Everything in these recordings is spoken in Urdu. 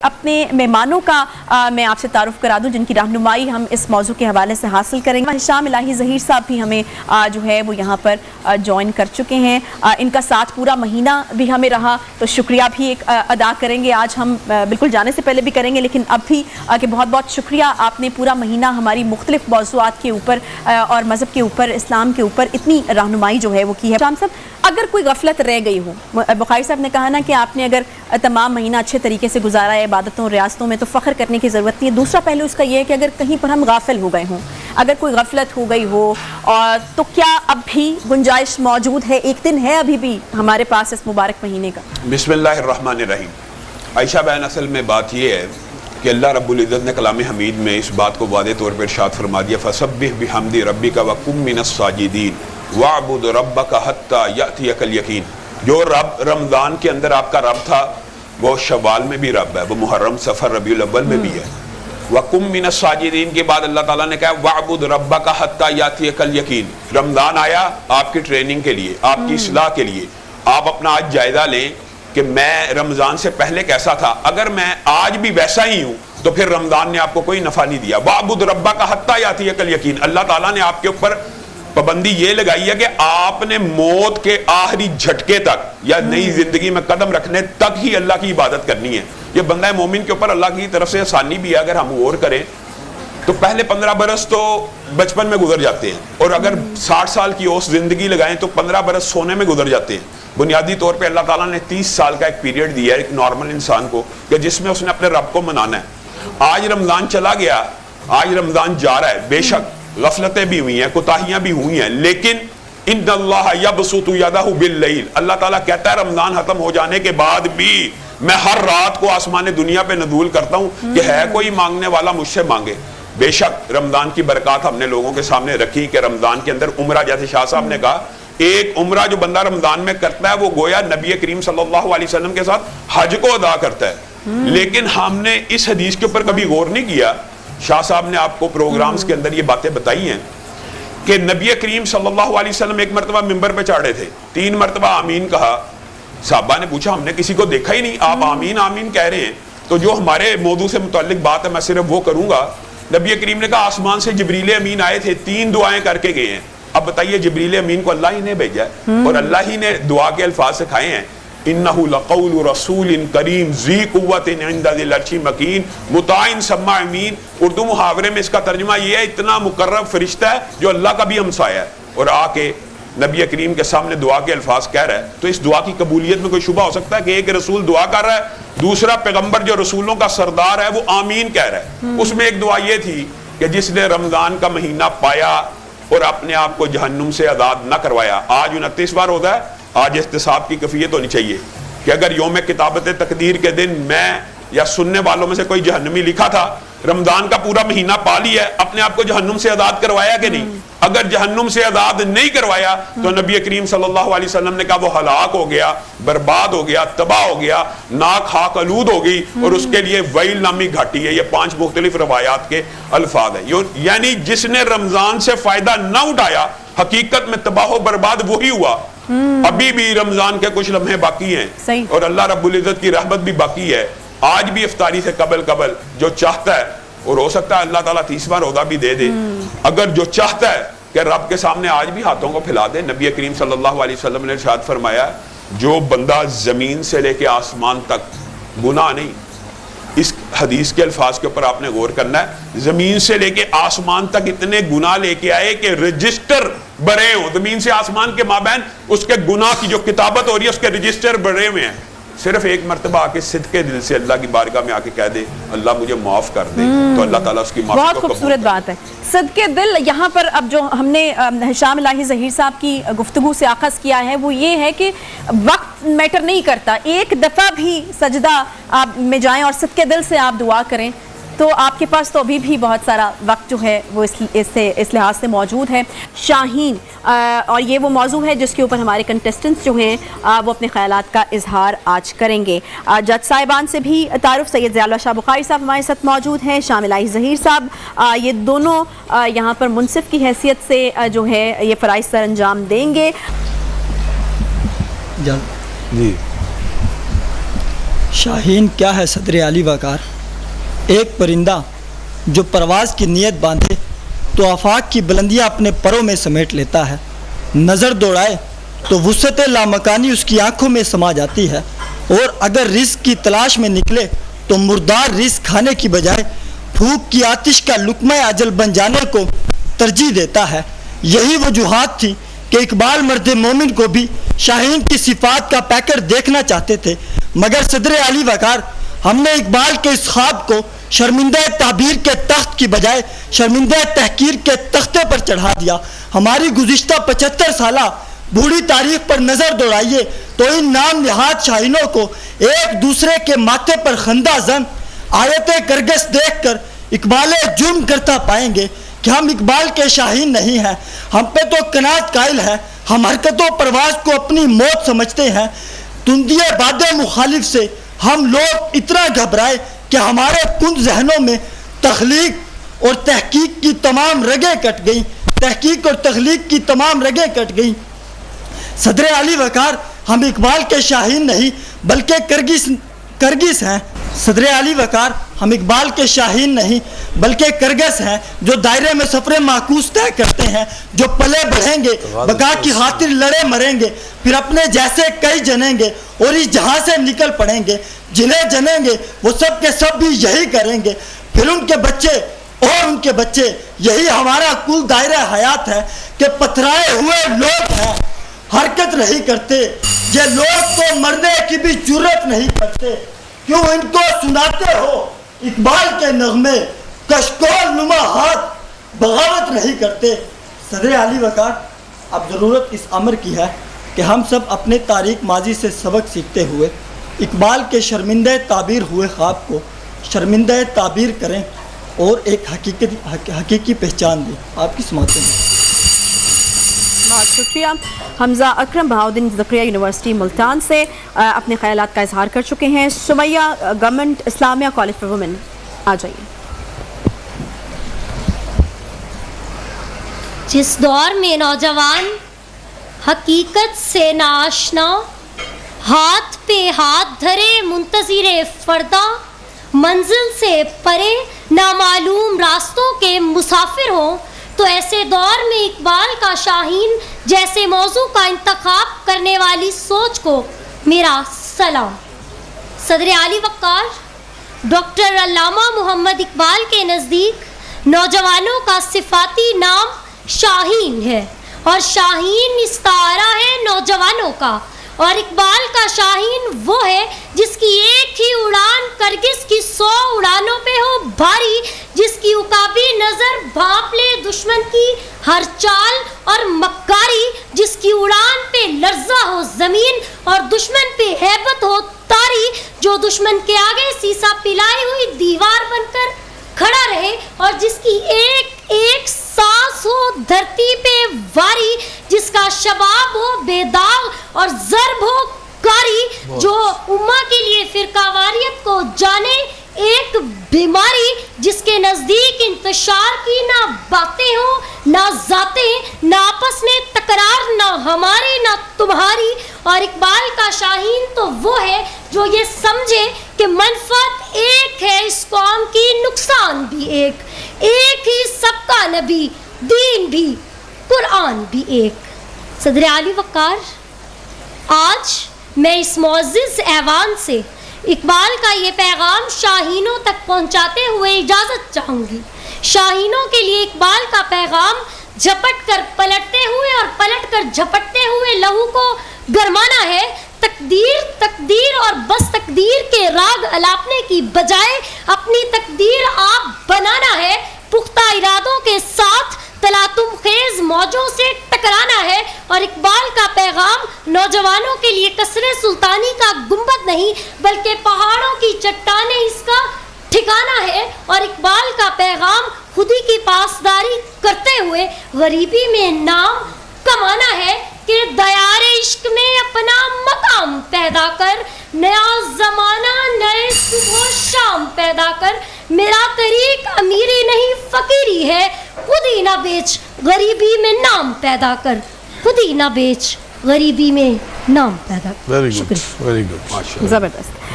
اپنے مہمانوں کا میں آپ سے تعارف کرا دوں جن کی رہنمائی ہم اس موضوع کے حوالے سے حاصل کریں گے۔ ہشام الہی ظہیر صاحب بھی ہمیں جو ہے وہ یہاں پر جوائن کر چکے ہیں، ان کا ساتھ پورا مہینہ بھی ہمیں رہا، تو شکریہ بھی ایک ادا کریں گے۔ آج ہم بالکل جانے سے پہلے بھی کریں گے، لیکن اب بھی کہ بہت بہت شکریہ، آپ نے پورا مہینہ ہماری مختلف موضوعات کے اوپر اور مذہب کے اوپر، اسلام کے اوپر اتنی رہنمائی جو ہے وہ کی ہے۔ ہشام صاحب، اگر کوئی غفلت رہ گئی ہو، بخاری صاحب نے کہا نا کہ آپ نے اگر تمام مہینہ اچھے طریقے سے گزارا ہے عبادتوں ریاستوں میں، تو فخر کرنے کی ضرورت نہیں ہے۔ دوسرا پہلو اس کا یہ ہے کہ اگر کہیں پر ہم غافل ہو گئے ہوں، اگر کوئی غفلت ہو گئی ہو، تو کیا اب بھی گنجائش موجود ہے؟ ایک دن ہے ابھی بھی ہمارے پاس اس مبارک مہینے کا۔ بسم اللہ الرحمن الرحیم۔ عائشہ بہن، اصل میں بات یہ ہے کہ اللہ رب العزت نے کلام حمید میں اس بات کو واضح طور پر ارشاد فرما دیا، فَسَبِّحْ بِحَمْدِ رَبِّكَ وَكُن مِّنَ السَّاجِدِينَ وَاعْبُدْ رَبَّكَ حَتَّى يَأْتِيَكَ الْيَقِينُ۔ جو رب رمضان کے اندر آپ کا رب تھا، وہ شوال میں بھی رب ہے، وہ محرم صفر ربیع الاول میں بھی ہے۔ وَقُم مِّنَ السَّاجِدِينَ کے بعد اللہ تعالیٰ نے کہا وَاعْبُدْ رَبَّكَ حَتَّى يَأْتِيَكَ الْيَقِينُ۔ رمضان آیا آپ کی ٹریننگ کے لیے، آپ کی اصلاح کے لیے۔ آپ اپنا آج جائزہ لیں کہ میں رمضان سے پہلے کیسا تھا، اگر میں آج بھی ویسا ہی ہوں تو پھر رمضان نے آپ کو کوئی نفع نہیں دیا۔ وَاعْبُدْ رَبَّكَ حَتَّى يَأْتِيَكَ الْيَقِينُ۔ اللہ تعالیٰ نے آپ کے اوپر پابندی یہ لگائی ہے کہ آپ نے موت کے آخری جھٹکے تک یا نئی زندگی میں قدم رکھنے تک ہی اللہ کی عبادت کرنی ہے۔ یہ بندہ مومن کے اوپر اللہ کی طرف سے آسانی بھی ہے۔ اگر ہم غور کریں تو پہلے 15 برس تو بچپن میں گزر جاتے ہیں، اور اگر 60 سال کی اوس زندگی لگائیں تو 15 برس سونے میں گزر جاتے ہیں۔ بنیادی طور پہ اللہ تعالیٰ نے 30 سال کا ایک پیریڈ دیا ہے ایک نارمل انسان کو، کہ جس میں اس نے اپنے رب کو منانا ہے۔ آج رمضان چلا گیا، آج رمضان جا رہا ہے، بے شک غفلتیں بھی ہوئی ہیں، کوتاہیاں بھی ہوئی ہیں، لیکن ان اللہ یبسط یدہ باللیل، اللہ تعالیٰ کہتا ہے رمضان ختم ہو جانے کے بعد بھی میں ہر رات کو آسمان دنیا پہ نزول کرتا ہوں کہ ہے کوئی مانگنے والا مجھ سے مانگے۔ بے شک رمضان کی برکات ہم نے لوگوں کے سامنے رکھی کہ رمضان کے اندر عمرہ، جیسے شاہ صاحب نے کہا، ایک عمرہ جو بندہ رمضان میں کرتا ہے وہ گویا نبی کریم صلی اللہ علیہ وسلم کے ساتھ حج کو ادا کرتا ہے۔ لیکن ہم نے اس حدیث کے اوپر کبھی غور نہیں کیا۔ شاہ صاحب نے آپ کو پروگرامز کے اندر یہ باتیں بتائی ہیں کہ نبی کریم صلی اللہ علیہ وسلم ایک مرتبہ ممبر پہ چڑھے تھے، 3 مرتبہ آمین کہا۔ صحابہ نے پوچھا ہم نے کسی کو دیکھا ہی نہیں، آپ آمین آمین کہہ رہے ہیں، تو جو ہمارے موضوع سے متعلق بات ہے میں صرف وہ کروں گا۔ نبی کریم نے کہا آسمان سے جبریل امین آئے تھے، 3 دعائیں کر کے گئے ہیں۔ اب بتائیے جبریل امین کو اللہ ہی نے بھیجا ہے اور اللہ ہی نے دعا کے الفاظ سکھائے ہیں، انہ لقول رسول کریم ذی قوت عند ذی العرش مکین مطاع ثم امین۔ اردو محاورے میں اس کا ترجمہ یہ ہے اتنا مقرب فرشتہ ہے جو اللہ کا بھی ہمسایہ ہے، اور آ کے نبی کریم کے سامنے دعا کے الفاظ کہہ رہا ہے۔ تو اس دعا کی قبولیت میں کوئی شبہ ہو سکتا ہے کہ ایک رسول دعا کر رہا ہے، دوسرا پیغمبر جو رسولوں کا سردار ہے وہ آمین کہہ رہا ہے۔ اس میں ایک دعا یہ تھی کہ جس نے رمضان کا مہینہ پایا اور اپنے آپ کو جہنم سے آزاد نہ کروایا۔ آج 29 بار ہوتا ہے، آج احتساب کی کیفیت ہونی چاہیے کہ اگر یوم کتابت تقدیر کے دن میں یا سننے والوں میں سے کوئی جہنمی لکھا تھا، رمضان کا پورا مہینہ پا لیا ہے، اپنے آپ کو جہنم سے آزاد کروایا کہ نہیں؟ اگر جہنم سے آزاد نہیں کروایا تو نبی کریم صلی اللہ علیہ وسلم نے کہا وہ ہلاک ہو گیا، برباد ہو گیا، تباہ ہو گیا، ناک خاک آلود ہو گئی، اور اس کے لیے ویل نامی گھاٹی ہے۔ یہ 5 مختلف روایات کے الفاظ ہیں۔ یعنی جس نے رمضان سے فائدہ نہ اٹھایا حقیقت میں تباہ و برباد وہی ہوا۔ ابھی بھی رمضان کے کچھ لمحے باقی ہیں اور اللہ رب العزت کی رحمت بھی باقی ہے۔ آج بھی افطاری سے قبل جو چاہتا ہے، اور ہو سکتا ہے اللہ تعالیٰ 30واں روزہ بھی دے دے، اگر جو چاہتا ہے کہ رب کے سامنے آج بھی ہاتھوں کو پھیلا دے۔ نبی کریم صلی اللہ علیہ وسلم نے ارشاد فرمایا جو بندہ زمین سے لے کے آسمان تک گناہ نہیں، اس حدیث کے الفاظ کے اوپر آپ نے غور کرنا ہے، زمین سے لے کے آسمان تک اتنے گناہ لے کے آئے کہ رجسٹر بڑے ہوں، زمین سے آسمان کے مابین اس کے گناہ کی جو کتابت ہو رہی ہے اس کے رجسٹر بڑے ہوئے ہیں۔ صرف ایک مرتبہ آ کے صدقے دل سے اللہ کی بارگاہ میں آ کے کہہ دے اللہ مجھے معاف کر دے، تو اللہ تعالیٰ اس کی معافی کو قبول کرے۔ بہت خوبصورت بات ہے، صدقے دل۔ یہاں پر اب جو ہم نے ہشام الہی ظہیر صاحب کی گفتگو سے آغاز کیا ہے وہ یہ ہے کہ وقت میٹر نہیں کرتا، ایک دفعہ بھی سجدہ آپ میں جائیں اور صدقے دل سے آپ دعا کریں تو آپ کے پاس تو ابھی بھی بہت سارا وقت جو ہے وہ اس لحاظ سے موجود ہے۔ شاہین، اور یہ وہ موضوع ہے جس کے اوپر ہمارے کنٹیسٹنٹس جو ہیں وہ اپنے خیالات کا اظہار آج کریں گے۔ جج صاحبان سے بھی تعارف، سید ضیاء اللہ شاہ بخاری صاحب ہمارے ساتھ موجود ہیں، شام الہی ظہیر صاحب، یہ دونوں یہاں پر منصف کی حیثیت سے جو ہے یہ فرائض سر انجام دیں گے۔ جی شاہین کیا ہے صدر علی وقار؟ ایک پرندہ جو پرواز کی نیت باندھے تو آفاق کی بلندیاں اپنے پروں میں سمیٹ لیتا ہے. نظر دوڑائے تو وسعت لامکانی اس کی آنکھوں میں سما جاتی ہے، اور اگر رزق کی تلاش میں نکلے تو مردار رزق کھانے کی بجائے پھوک کی آتش کا لقمہ اجل بن جانے کو ترجیح دیتا ہے. یہی وجوہات تھی کہ اقبال مرد مومن کو بھی شاہین کی صفات کا پیکر دیکھنا چاہتے تھے، مگر صدر علی وقار ہم نے اقبال کے اس خواب کو شرمندہ تعبیر کے تخت کی بجائے شرمندہ تحقیر کے تختے پر چڑھا دیا. ہماری گزشتہ 75 سالہ بوڑھی تاریخ پر نظر دوڑائیے تو ان نام نہاد شاہینوں کو ایک دوسرے کے ماتھے پر خندہ زن آیت کرگس دیکھ کر اقبال جرم کرتا پائیں گے کہ ہم اقبال کے شاہین نہیں ہیں. ہم پہ تو قناعت قائل ہے، ہم حرکت و پرواز کو اپنی موت سمجھتے ہیں. تندی باد مخالف سے ہم لوگ اتنا گھبرائے کہ ہمارے کند ذہنوں میں تخلیق اور تحقیق کی تمام رگیں کٹ گئیں، تحقیق اور تخلیق کی تمام رگیں کٹ گئیں. صدر علی وقار ہم اقبال کے شاہین نہیں بلکہ کرگس ہیں. صدر علی وقار ہم اقبال کے شاہین نہیں بلکہ کرگس ہیں، جو دائرے میں سفر معکوس طے کرتے ہیں، جو پلے بڑھیں گے، بقا کی خاطر لڑے مریں گے، پھر اپنے جیسے کئی جنیں گے اور اس جہاں سے نکل پڑیں گے. جنہیں جنیں گے وہ سب کے سب بھی یہی کریں گے، پھر ان کے بچے اور ان کے بچے. یہی ہمارا کل دائرہ حیات ہے کہ پتھرائے ہوئے لوگ ہیں، حرکت نہیں کرتے. یہ لوگ تو مرنے کی بھی جرت نہیں کرتے. کیوں ان کو سناتے ہو اقبال کے نغمے؟ کشکول نما ہاتھ بغاوت نہیں کرتے. صدر علی وقار اب ضرورت اس امر کی ہے کہ ہم سب اپنے تاریخ ماضی سے سبق سیکھتے ہوئے اقبال کے شرمندہ تعبیر ہوئے خواب کو شرمندہ تعبیر کریں اور ایک حقیقی پہچان دیں. آپ کی سماعتیں ہیں. بہت شکریہ. حمزہ اکرم بہاؤدین زکریا یونیورسٹی ملتان سے اپنے خیالات کا اظہار کر چکے ہیں. Sumaiya government Islamia college for women, آ جائیے. جس دور میں نوجوان حقیقت سے ناآشنا ہاتھ پہ ہاتھ دھرے منتظر فردا منزل سے پرے نامعلوم راستوں کے مسافر ہوں، تو ایسے دور میں اقبال کا شاہین جیسے موضوع کا انتخاب کرنے والی سوچ کو میرا سلام. صدر علی وقار ڈاکٹر علامہ محمد اقبال کے نزدیک نوجوانوں کا صفاتی نام شاہین ہے، اور شاہین استعارہ ہے نوجوانوں کا. اور اقبال کا شاہین وہ ہے جس کی ایک ہی اڑان کرگس کی 100 اڑانوں پہ ہو بھاری، جس کی عقابی نظر بھانپ لے دشمن کی ہر چال اور مکاری، جس کی اڑان پہ لرزہ ہو زمین اور دشمن پہ ہیبت ہو تاری، جو دشمن کے آگے سیسا پلائی ہوئی دیوار بن کر کھڑا رہے، اور جس کی ایک ایک سانس ہو دھرتی پہ واری، جس کا شباب ہو بے داغ اور ضرب ہو کاری، جو امہ کے لیے فرقہ واریت کو جانے ایک بیماری، جس کے نزدیک انتشار کی نہ باتیں ہوں نہ ذاتیں، نہ آپس میں تکرار نہ ہماری نہ تمہاری. اور اقبال کا شاہین تو وہ ہے جو یہ سمجھے کہ منفعت ایک ہے اس قوم کی، نقصان بھی ایک ہی سب کا نبی، دین بھی قرآن بھی ایک. صدر علی وقار آج میں اس معزز ایوان سے اقبال کا یہ پیغام شاہینوں تک پہنچاتے ہوئے اجازت چاہوں گی. شاہینوں کے لیے اقبال کا پیغام جھپٹ کر پلٹتے ہوئے اور پلٹ کر جھپٹتے ہوئے لہو کو گرمانا ہے. تقدیر اور بس تقدیر کے راگ الاپنے کی بجائے اپنی تقدیر آپ بنانا ہے. پختہ ارادوں کے ساتھ تلاطم خیز موجوں سے ٹکرانا ہے. اور اقبال کا پیغام نوجوانوں کے لیے قصر سلطانی کا گنبد نہیں بلکہ پہاڑوں کی چٹانیں اس کا ٹھکانہ ہے. اور اقبال کا پیغام خودی کی پاسداری کرتے ہوئے غریبی میں نام کمانا ہے کہ دیار عشق میں اپنا مقام پیدا کر، نیا زمانہ نئے صبح و شام پیدا کر. میرا طریق امیری نہیں فقیری ہے، خود ہی نہ بیچ غریبی میں نام پیدا کر، خود ہی نہ بیچ غریبی میں نام پیدا کر. ویری گڈ، زبردست.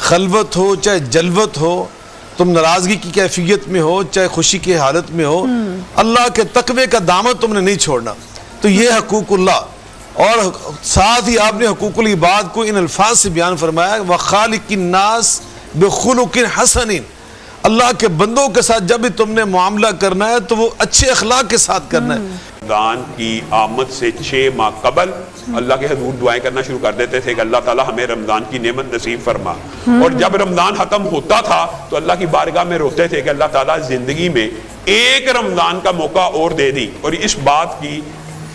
خلوت ہو چاہے جلوت ہو، تم ناراضگی کی کیفیت میں ہو چاہے خوشی کی حالت میں ہو، اللہ کے تقوی کا دامن تم نے نہیں چھوڑنا. تو یہ حقوق اللہ، اور ساتھ ہی آپ نے حقوق العباد کو ان الفاظ سے بیان فرمایا وَخَالِقِ النَّاسِ بِخُلُقٍ حَسَنٍ. اللہ کے بندوں کے ساتھ جب بھی تم نے معاملہ کرنا ہے تو وہ اچھے اخلاق کے ساتھ کرنا ہے. رمضان کی آمد سے 6 ماہ قبل اللہ کے حضور دعائیں کرنا شروع کر دیتے تھے کہ اللہ تعالیٰ ہمیں رمضان کی نعمت نصیب فرما. اور جب رمضان ختم ہوتا تھا تو اللہ کی بارگاہ میں روتے تھے کہ اللہ تعالیٰ زندگی میں ایک رمضان کا موقع اور دے دی. اور اس بات کی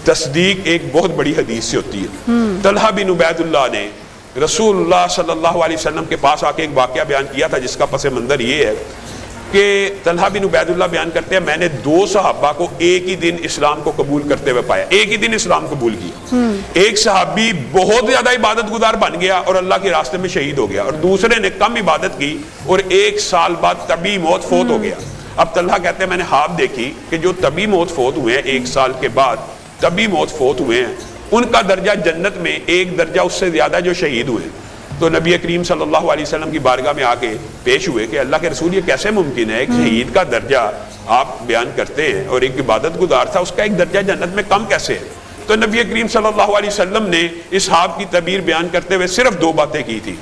تصدیق ایک بہت بڑی حدیث سے ہوتی ہے. طلحہ بن عبید اللہ نے رسول اللہ صلی اللہ علیہ وسلم کے پاس آ کے ایک واقعہ بیان کیا تھا جس کا پس منظر یہ ہے کہ طلحہ بن عبید اللہ بیان کرتے ہیں میں نے 2 صحابہ کو ایک ہی دن اسلام کو قبول کرتے ہوئے پایا. ایک ہی دن اسلام قبول کیا. ایک صحابی بہت زیادہ عبادت گزار بن گیا اور اللہ کے راستے میں شہید ہو گیا، اور دوسرے نے کم عبادت کی اور 1 سال بعد طبی موت فوت ہو گیا. اب طلحہ کہتے ہیں میں نے خواب دیکھی کہ جو طبی موت فوت ہوئے ہیں 1 سال کے بعد طبی موت فوت ہوئے ہیں ان کا درجہ جنت میں 1 درجہ اس سے زیادہ جو شہید ہوئے. تو نبی کریم صلی اللہ علیہ وسلم کی بارگاہ میں آ کے پیش ہوئے کہ اللہ کے رسول یہ کیسے ممکن ہے، ایک شہید کا درجہ آپ بیان کرتے ہیں اور ایک عبادت گزار تھا اس کا ایک درجہ جنت میں کم کیسے ہے؟ تو نبی کریم صلی اللہ علیہ وسلم نے اس خواب کی تعبیر بیان کرتے ہوئے صرف 2 باتیں کی تھی.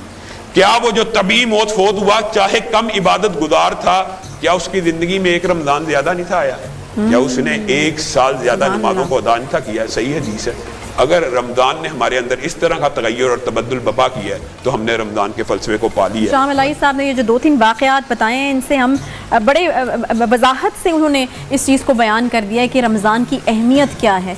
کیا وہ جو طبی موت فوت ہوا چاہے کم عبادت گزار تھا، کیا اس کی زندگی میں 1 رمضان زیادہ نہیں تھا آیا؟ کیا اس نے 1 سال زیادہ نمازوں کو ادا نہیں تھا کیا؟ صحیح حدیث ہے. اگر رمضان نے ہمارے اندر اس طرح کا تغیر اور تبدل بپا کیا ہے تو ہم نے رمضان کے فلسفے کو پا لیا ہے. شاہ ملائی صاحب نے یہ جو 2-3 واقعات بتائے ہیں ان سے ہم بڑے وضاحت سے انہوں نے اس چیز کو بیان کر دیا ہے کہ رمضان کی اہمیت کیا ہے.